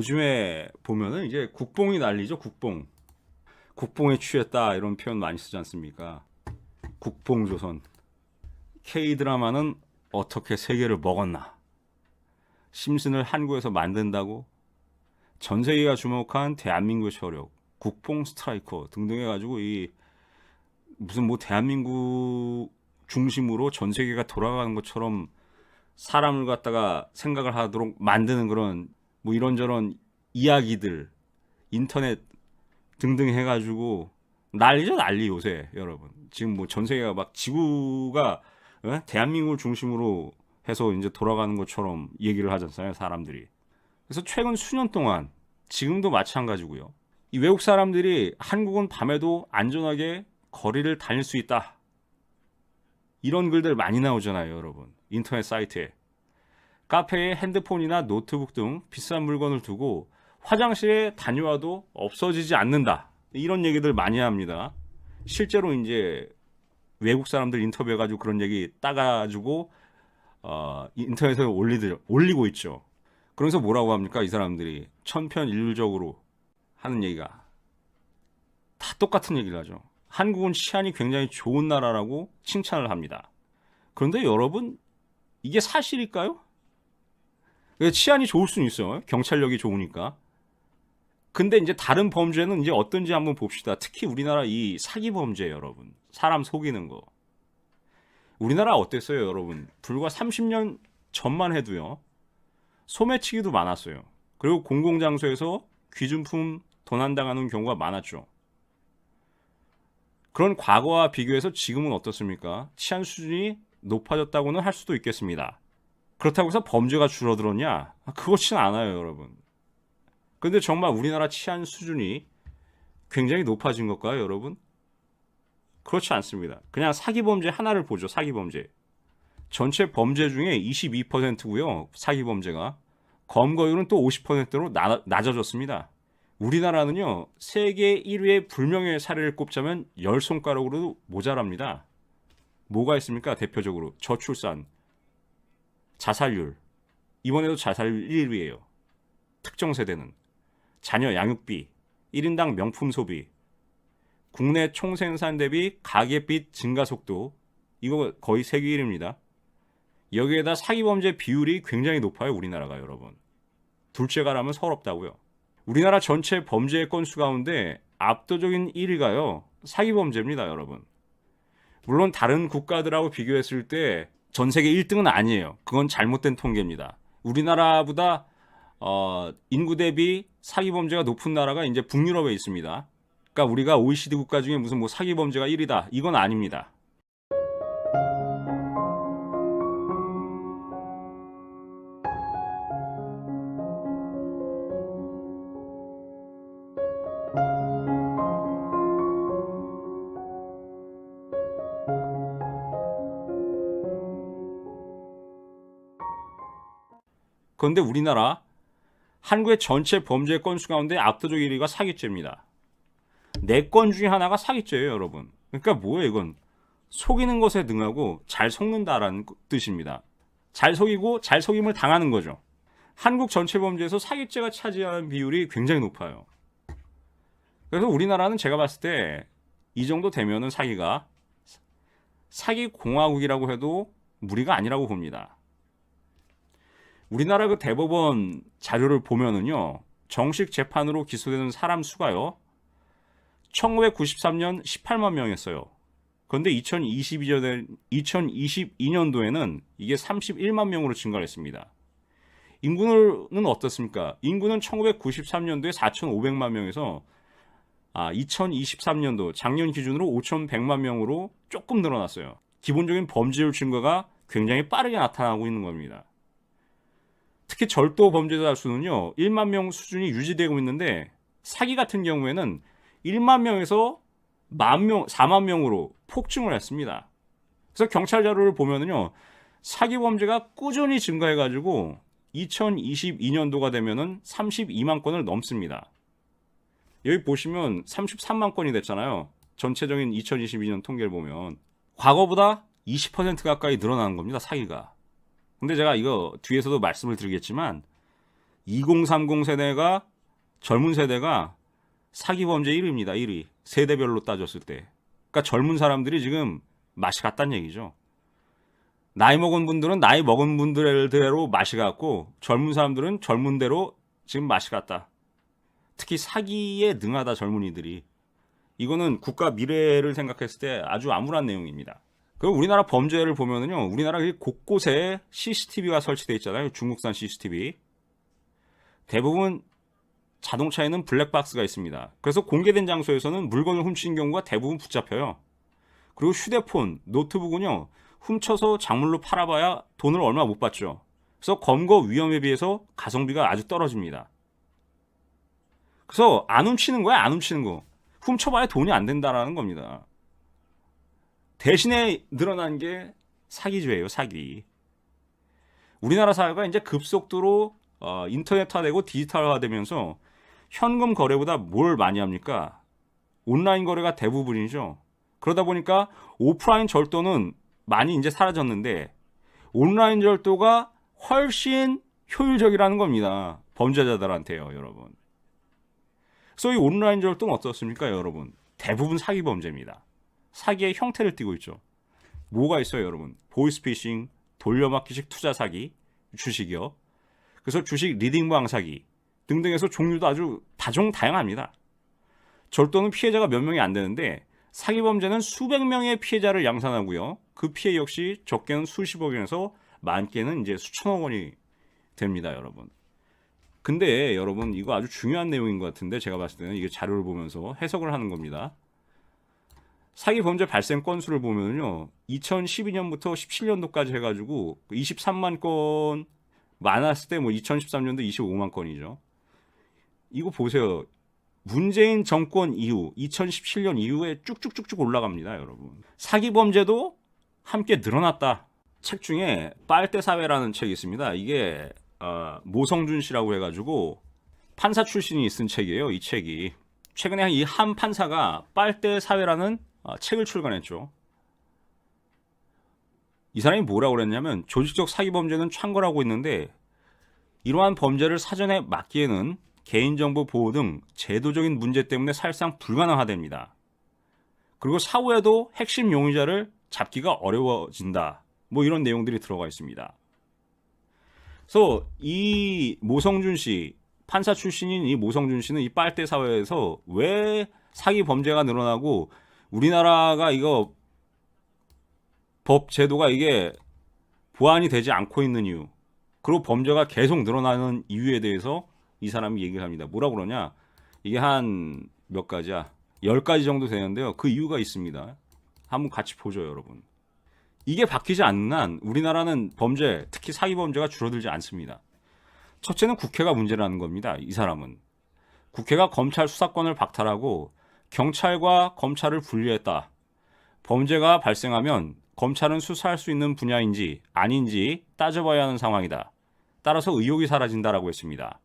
요즘에 보면은 이제 국뽕이 난리죠. 국뽕. 국뽕에 취했다 이런 표현 많이 쓰지 않습니까? 국뽕조선. K 드라마는 어떻게 세계를 먹었나? 심슨을 한국에서 만든다고 전 세계가 주목한 대한민국의 저력, 국뽕 스트라이커 등등 해가지고 이 무슨 뭐 대한민국 중심으로 전 세계가 돌아가는 것처럼 사람을 갖다가 생각을 하도록 만드는 그런 뭐 이런저런 이야기들 인터넷 등등 해가지고 난리죠 난리 요새 여러분. 지금 뭐 전 세계가 막 지구가 대한민국을 중심으로 해서 이제 돌아가는 것처럼 얘기를 하잖아요 사람들이. 그래서 최근 수년 동안 지금도 마찬가지고요. 이 외국 사람들이 한국은 밤에도 안전하게 거리를 다닐 수 있다. 이런 글들 많이 나오잖아요 여러분. 인터넷 사이트에. 카페에 핸드폰이나 노트북 등 비싼 물건을 두고 화장실에 다녀와도 없어지지 않는다. 이런 얘기들 많이 합니다. 실제로 이제 외국 사람들 인터뷰해가지고 그런 얘기 따가지고 인터넷에 올리고 있죠. 그러면서 뭐라고 합니까? 이 사람들이 천편일률적으로 하는 얘기가 다 똑같은 얘기를 하죠. 한국은 치안이 굉장히 좋은 나라라고 칭찬을 합니다. 그런데 여러분 이게 사실일까요? 치안이 좋을 수는 있어요. 경찰력이 좋으니까. 근데 이제 다른 범죄는 이제 어떤지 한번 봅시다. 특히 우리나라 이 사기 범죄 여러분. 사람 속이는 거. 우리나라 어땠어요 여러분? 불과 30년 전만 해도요. 소매치기도 많았어요. 그리고 공공장소에서 귀중품 도난당하는 경우가 많았죠. 그런 과거와 비교해서 지금은 어떻습니까? 치안 수준이 높아졌다고는 할 수도 있겠습니다. 그렇다고 해서 범죄가 줄어들었냐? 그렇지는 않아요 여러분. 근데 정말 우리나라 치안 수준이 굉장히 높아진 걸까요, 여러분? 그렇지 않습니다. 그냥 사기 범죄 하나를 보죠, 사기 범죄. 전체 범죄 중에 22%고요, 사기 범죄가. 검거율은 또 50%로 낮아졌습니다. 우리나라는요, 세계 1위의 불명예 사례를 꼽자면 10손가락으로도 모자랍니다. 뭐가 있습니까, 대표적으로? 저출산, 자살률. 이번에도 자살률 1위예요. 특정 세대는. 자녀 양육비, 1인당 명품 소비, 국내 총생산 대비 가계빚 증가 속도, 이거 거의 세계 1위입니다. 여기에다 사기범죄 비율이 굉장히 높아요, 우리나라가 여러분. 둘째가라면 서럽다고요. 우리나라 전체 범죄의 건수 가운데 압도적인 1위가요, 사기범죄입니다, 여러분. 물론 다른 국가들하고 비교했을 때 전 세계 1등은 아니에요. 그건 잘못된 통계입니다. 우리나라보다 인구 대비 사기 범죄가 높은 나라가 이제 북유럽에 있습니다. 그러니까 우리가 OECD 국가 중에 무슨 뭐 사기 범죄가 1위다 이건 아닙니다. 그런데 우리나라 한국의 전체 범죄 건수 가운데 압도적 1위가 사기죄입니다. 4건 중에 하나가 사기죄예요, 여러분. 그러니까 뭐예요, 이건? 속이는 것에 능하고 잘 속는다라는 뜻입니다. 잘 속이고 잘 속임을 당하는 거죠. 한국 전체 범죄에서 사기죄가 차지하는 비율이 굉장히 높아요. 그래서 우리나라는 제가 봤을 때 이 정도 되면은 사기가 사기 공화국이라고 해도 무리가 아니라고 봅니다. 우리나라 그 대법원 자료를 보면은요, 정식 재판으로 기소되는 사람 수가요, 1993년 18만 명이었어요. 그런데 2022년도에는 이게 31만 명으로 증가를 했습니다. 인구는 어떻습니까? 인구는 1993년도에 4,500만 명에서 2023년도 작년 기준으로 5,100만 명으로 조금 늘어났어요. 기본적인 범죄율 증가가 굉장히 빠르게 나타나고 있는 겁니다. 특히 절도 범죄자 수는요, 1만 명 수준이 유지되고 있는데 사기 같은 경우에는 1만 명에서 4만 명으로 폭증을 했습니다. 그래서 경찰 자료를 보면은요, 사기 범죄가 꾸준히 증가해가지고 2022년도가 되면은 32만 건을 넘습니다. 여기 보시면 33만 건이 됐잖아요. 전체적인 2022년 통계를 보면 과거보다 20% 가까이 늘어나는 겁니다, 사기가. 근데 제가 이거 뒤에서도 말씀을 드리겠지만 2030 세대가 젊은 세대가 사기 범죄 1위입니다. 1위. 세대별로 따졌을 때. 그러니까 젊은 사람들이 지금 맛이 갔다는 얘기죠. 나이 먹은 분들은 나이 먹은 분들대로 맛이 갔고 젊은 사람들은 젊은 대로 지금 맛이 갔다. 특히 사기에 능하다 젊은이들이. 이거는 국가 미래를 생각했을 때 아주 암울한 내용입니다. 그리고 우리나라 범죄를 보면은요, 우리나라 곳곳에 CCTV가 설치되어 있잖아요. 중국산 CCTV. 대부분 자동차에는 블랙박스가 있습니다. 그래서 공개된 장소에서는 물건을 훔치는 경우가 대부분 붙잡혀요. 그리고 휴대폰, 노트북은요, 훔쳐서 작물로 팔아봐야 돈을 얼마 못 받죠. 그래서 검거 위험에 비해서 가성비가 아주 떨어집니다. 그래서 안 훔치는 거야, 안 훔치는 거. 훔쳐봐야 돈이 안 된다라는 겁니다. 대신에 늘어난 게 사기죄예요, 사기. 우리나라 사회가 이제 급속도로 인터넷화되고 디지털화되면서 현금 거래보다 뭘 많이 합니까? 온라인 거래가 대부분이죠. 그러다 보니까 오프라인 절도는 많이 이제 사라졌는데 온라인 절도가 훨씬 효율적이라는 겁니다. 범죄자들한테요, 여러분. 그래서 이 온라인 절도는 어떻습니까, 여러분? 대부분 사기 범죄입니다. 사기의 형태를 띠고 있죠. 뭐가 있어요, 여러분? 보이스피싱, 돌려막기식 투자 사기, 주식이요. 그래서 주식 리딩방 사기 등등해서 종류도 아주 다양합니다. 절도는 피해자가 몇 명이 안 되는데 사기 범죄는 수백 명의 피해자를 양산하고요. 그 피해 역시 적게는 수십억 원에서 많게는 이제 수천억 원이 됩니다, 여러분. 근데 여러분 이거 아주 중요한 내용인 것 같은데 제가 봤을 때는 이게 자료를 보면서 해석을 하는 겁니다. 사기 범죄 발생 건수를 보면요, 2012년부터 17년도까지 해가지고 23만 건 많았을 때 뭐 2013년도 25만 건이죠. 이거 보세요. 문재인 정권 이후 2017년 이후에 쭉쭉쭉쭉 올라갑니다, 여러분. 사기 범죄도 함께 늘어났다. 책 중에 빨대 사회라는 책이 있습니다. 이게 모성준 씨라고 해가지고 판사 출신이 쓴 책이에요. 이 책이 최근에 이 한 판사가 빨대 사회라는 책을 출간했죠. 이 사람이 뭐라고 그랬냐면 조직적 사기 범죄는 창궐하고 있는데 이러한 범죄를 사전에 막기에는 개인정보 보호 등 제도적인 문제 때문에 사실상 불가능하답니다. 그리고 사후에도 핵심 용의자를 잡기가 어려워진다. 뭐 이런 내용들이 들어가 있습니다. 그래서 이 모성준 씨, 판사 출신인 이 모성준 씨는 이 빨대 사회에서 왜 사기 범죄가 늘어나고 우리나라가 이거 법 제도가 이게 보완이 되지 않고 있는 이유, 그리고 범죄가 계속 늘어나는 이유에 대해서 이 사람이 얘기를 합니다. 뭐라고 그러냐? 이게 한 몇 가지야? 10가지 정도 되는데요. 그 이유가 있습니다. 한번 같이 보죠, 여러분. 이게 바뀌지 않는 한 우리나라는 범죄, 특히 사기 범죄가 줄어들지 않습니다. 첫째는 국회가 문제라는 겁니다. 이 사람은. 국회가 검찰 수사권을 박탈하고 경찰과 검찰을 분리했다. 범죄가 발생하면 검찰은 수사할 수 있는 분야인지 아닌지 따져봐야 하는 상황이다. 따라서 의혹이 사라진다라고 했습니다.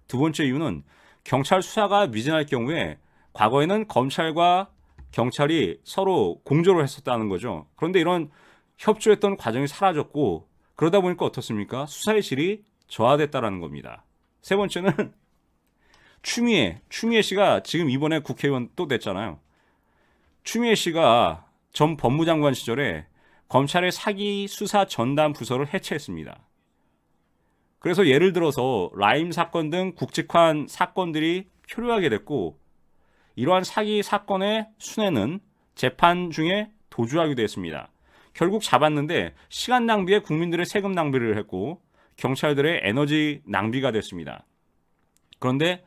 두 번째 이유는 경찰 수사가 미진할 경우에 과거에는 검찰과 경찰이 서로 공조를 했었다는 거죠. 그런데 이런 협조했던 과정이 사라졌고 그러다 보니까 어떻습니까? 수사의 질이 저하됐다라는 겁니다. 세 번째는 추미애 씨가 지금 이번에 국회의원 또 됐잖아요. 추미애 씨가 전 법무장관 시절에 검찰의 사기 수사 전담 부서를 해체했습니다. 그래서 예를 들어서 라임 사건 등 굵직한 사건들이 표류하게 됐고 이러한 사기 사건의 순회는 재판 중에 도주하기도 했습니다. 결국 잡았는데 시간 낭비에 국민들의 세금 낭비를 했고 경찰들의 에너지 낭비가 됐습니다. 그런데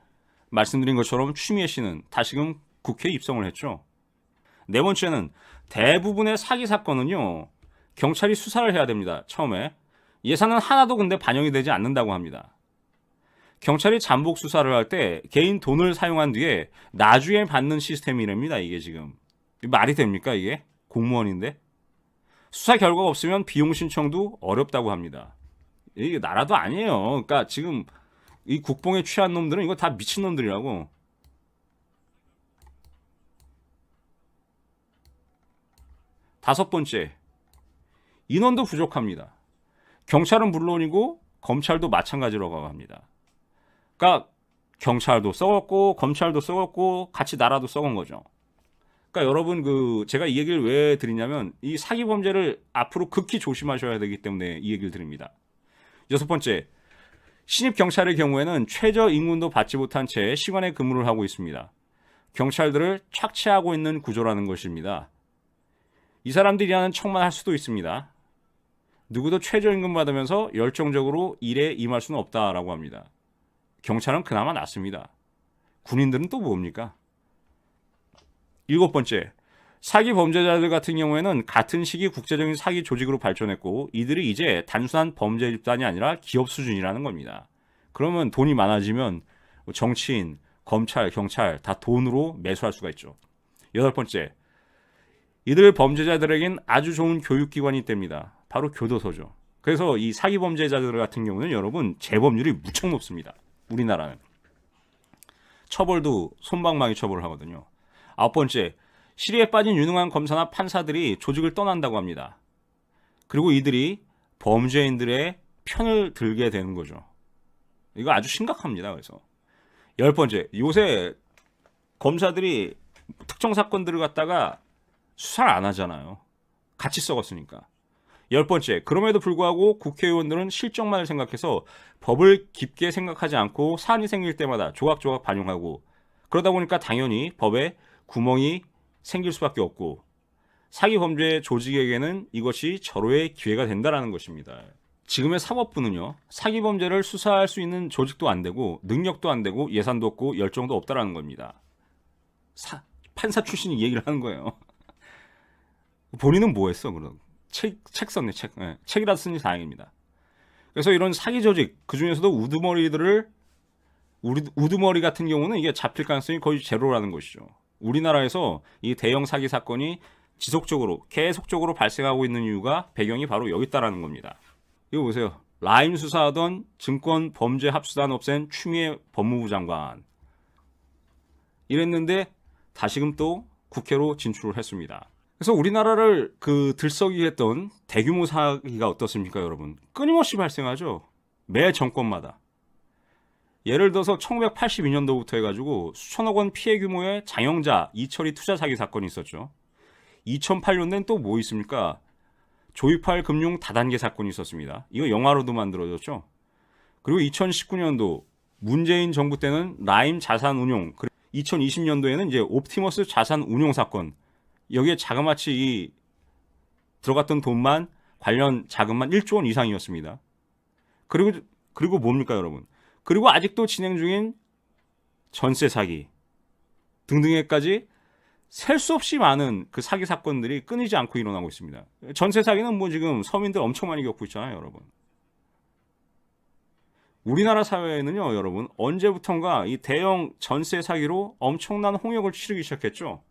말씀드린 것처럼 추미애 씨는 다시금 국회에 입성을 했죠. 네 번째는 대부분의 사기 사건은요, 경찰이 수사를 해야 됩니다. 처음에. 예산은 하나도 근데 반영이 되지 않는다고 합니다. 경찰이 잠복 수사를 할 때 개인 돈을 사용한 뒤에 나중에 받는 시스템이랍니다. 이게 지금. 말이 됩니까 이게? 공무원인데? 수사 결과가 없으면 비용 신청도 어렵다고 합니다. 이게 나라도 아니에요. 그러니까 지금 이 국뽕에 취한 놈들은 이거 다 미친 놈들이라고. 다섯 번째, 인원도 부족합니다. 경찰은 물론이고 검찰도 마찬가지라고 합니다. 그러니까 경찰도 썩었고 검찰도 썩었고 같이 나라도 썩은 거죠. 그러니까 여러분 제가 이 얘기를 왜 드리냐면 이 사기 범죄를 앞으로 극히 조심하셔야 되기 때문에 이 얘기를 드립니다. 6번째, 신입 경찰의 경우에는 최저 임금도 받지 못한 채 시간에 근무를 하고 있습니다. 경찰들을 착취하고 있는 구조라는 것입니다. 이 사람들이 하는 척만 할 수도 있습니다. 누구도 최저임금 받으면서 열정적으로 일에 임할 수는 없다라고 합니다. 경찰은 그나마 낫습니다. 군인들은 또 뭡니까? 7번째, 사기 범죄자들 같은 경우에는 같은 시기 국제적인 사기 조직으로 발전했고 이들이 이제 단순한 범죄 집단이 아니라 기업 수준이라는 겁니다. 그러면 돈이 많아지면 정치인, 검찰, 경찰 다 돈으로 매수할 수가 있죠. 8번째, 이들 범죄자들에겐 아주 좋은 교육기관이 있답니다. 바로 교도소죠. 그래서 이 사기 범죄자들 같은 경우는 여러분 재범률이 무척 높습니다. 우리나라는. 처벌도 솜방망이 처벌을 하거든요. 9번째, 시리에 빠진 유능한 검사나 판사들이 조직을 떠난다고 합니다. 그리고 이들이 범죄인들의 편을 들게 되는 거죠. 이거 아주 심각합니다. 그래서 10번째, 요새 검사들이 특정 사건들을 갖다가 수사를 안 하잖아요. 같이 썩었으니까. 10번째, 그럼에도 불구하고 국회의원들은 실정만을 생각해서 법을 깊게 생각하지 않고 사안이 생길 때마다 조각조각 반영하고 그러다 보니까 당연히 법에 구멍이 생길 수밖에 없고 사기 범죄 조직에게는 이것이 절호의 기회가 된다는 것입니다. 지금의 사법부는요, 사기 범죄를 수사할 수 있는 조직도 안 되고 능력도 안 되고 예산도 없고 열정도 없다라는 겁니다. 판사 출신이 얘기를 하는 거예요. 본인은 뭐 했어, 그럼? 책 썼네, 책. 네, 책이라도 쓰니 다행입니다. 그래서 이런 사기 조직, 그 중에서도 우두머리 같은 경우는 이게 잡힐 가능성이 거의 제로라는 것이죠. 우리나라에서 이 대형 사기 사건이 지속적으로, 계속적으로 발생하고 있는 이유가 배경이 바로 여기 있다라는 겁니다. 이거 보세요. 라임 수사하던 증권 범죄 합수단 없앤 추미애 법무부 장관. 이랬는데 다시금 또 국회로 진출을 했습니다. 그래서 우리나라를 들썩이게 했던 대규모 사기가 어떻습니까, 여러분? 끊임없이 발생하죠. 매 정권마다. 예를 들어서 1982년도부터 해가지고 수천억 원 피해 규모의 장영자, 이철이 투자 사기 사건이 있었죠. 2008년도엔 또 뭐 있습니까? 조이팔 금융 다단계 사건이 있었습니다. 이거 영화로도 만들어졌죠. 그리고 2019년도 문재인 정부 때는 라임 자산운용, 2020년도에는 이제 옵티머스 자산운용 사건. 여기에 자그마치 들어갔던 돈만 관련 자금만 1조 원 이상이었습니다. 그리고 뭡니까, 여러분? 그리고 아직도 진행 중인 전세 사기 등등에까지 셀 수 없이 많은 그 사기 사건들이 끊이지 않고 일어나고 있습니다. 전세 사기는 뭐 지금 서민들 엄청 많이 겪고 있잖아요, 여러분. 우리나라 사회에는요, 여러분, 언제부턴가 이 대형 전세 사기로 엄청난 홍역을 치르기 시작했죠.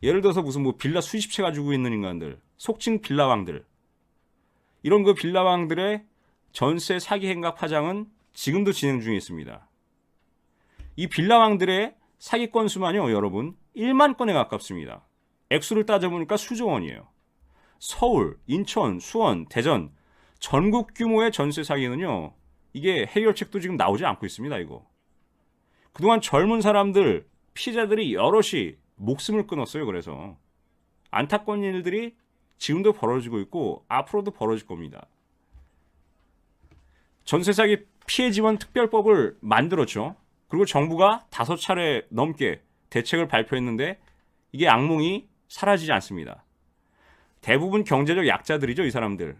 예를 들어서 무슨 뭐 빌라 수십 채 가지고 있는 인간들, 속칭 빌라왕들. 이런 빌라왕들의 전세 사기 행각 파장은 지금도 진행 중에 있습니다. 이 빌라왕들의 사기 건수만요, 여러분, 1만 건에 가깝습니다. 액수를 따져보니까 수조 원이에요. 서울, 인천, 수원, 대전, 전국 규모의 전세 사기는요, 이게 해결책도 지금 나오지 않고 있습니다, 이거. 그동안 젊은 사람들, 피해자들이 여럿이 목숨을 끊었어요. 그래서 안타까운 일들이 지금도 벌어지고 있고 앞으로도 벌어질 겁니다. 전세 사기 피해 지원 특별법을 만들었죠. 그리고 정부가 5차례 넘게 대책을 발표했는데 이게 악몽이 사라지지 않습니다. 대부분 경제적 약자들이죠, 이 사람들.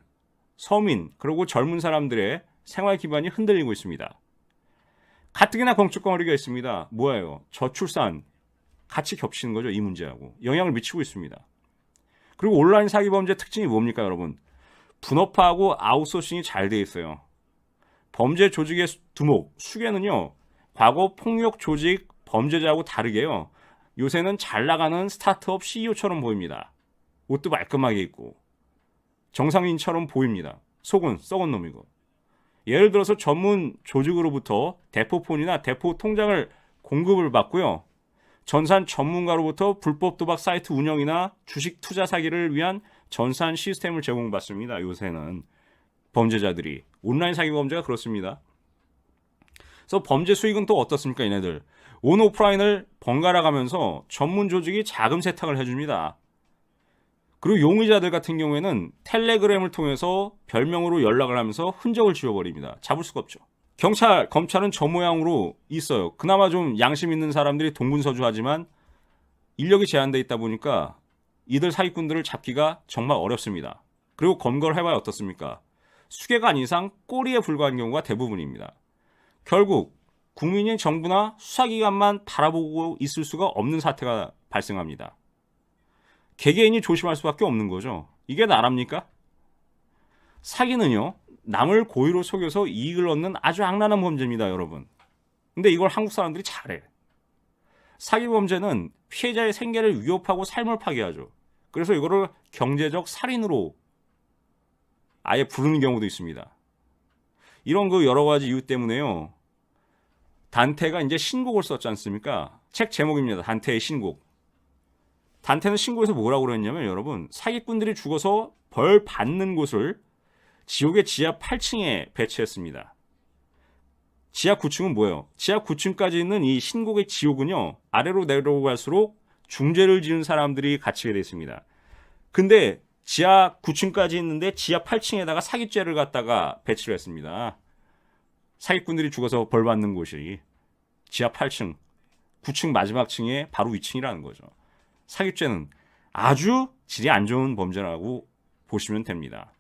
서민, 그리고 젊은 사람들의 생활 기반이 흔들리고 있습니다. 가뜩이나 공적거리가 있습니다. 뭐예요? 저출산 같이 겹치는 거죠, 이 문제하고. 영향을 미치고 있습니다. 그리고 온라인 사기 범죄 특징이 뭡니까, 여러분? 분업화하고 아웃소싱이 잘 돼 있어요. 범죄 조직의 두목, 수괴는요, 과거 폭력 조직 범죄자하고 다르게요, 요새는 잘 나가는 스타트업 CEO처럼 보입니다. 옷도 말끔하게 입고 정상인처럼 보입니다. 속은 썩은 놈이고. 예를 들어서 전문 조직으로부터 대포폰이나 대포 통장을 공급을 받고요, 전산 전문가로부터 불법 도박 사이트 운영이나 주식 투자 사기를 위한 전산 시스템을 제공받습니다. 요새는 범죄자들이. 온라인 사기 범죄가 그렇습니다. 그래서 범죄 수익은 또 어떻습니까? 얘네들 온 오프라인을 번갈아 가면서 전문 조직이 자금 세탁을 해줍니다. 그리고 용의자들 같은 경우에는 텔레그램을 통해서 별명으로 연락을 하면서 흔적을 지워버립니다. 잡을 수가 없죠. 경찰, 검찰은 저 모양으로 있어요. 그나마 좀 양심 있는 사람들이 동분서주하지만 인력이 제한돼 있다 보니까 이들 사기꾼들을 잡기가 정말 어렵습니다. 그리고 검거를 해봐야 어떻습니까? 수개가 아닌 이상 꼬리에 불과한 경우가 대부분입니다. 결국 국민이 정부나 수사기관만 바라보고 있을 수가 없는 사태가 발생합니다. 개개인이 조심할 수밖에 없는 거죠. 이게 나랍니까? 사기는요, 남을 고의로 속여서 이익을 얻는 아주 악랄한 범죄입니다, 여러분. 근데 이걸 한국 사람들이 잘해. 사기 범죄는 피해자의 생계를 위협하고 삶을 파괴하죠. 그래서 이거를 경제적 살인으로 아예 부르는 경우도 있습니다. 이런 그 여러 가지 이유 때문에요. 단테가 이제 신곡을 썼지 않습니까? 책 제목입니다. 단테의 신곡. 단테는 신곡에서 뭐라고 그랬냐면 여러분, 사기꾼들이 죽어서 벌 받는 곳을 지옥의 지하 8층에 배치했습니다. 지하 9층은 뭐예요? 지하 9층까지 있는 이 신곡의 지옥은요, 아래로 내려갈수록 중죄를 지은 사람들이 갇히게 되어 있습니다. 근데 지하 9층까지 있는데 지하 8층에다가 사기죄를 갖다가 배치를 했습니다. 사기꾼들이 죽어서 벌 받는 곳이 지하 8층, 9층 마지막 층에 바로 위층이라는 거죠. 사기죄는 아주 질이 안 좋은 범죄라고 보시면 됩니다.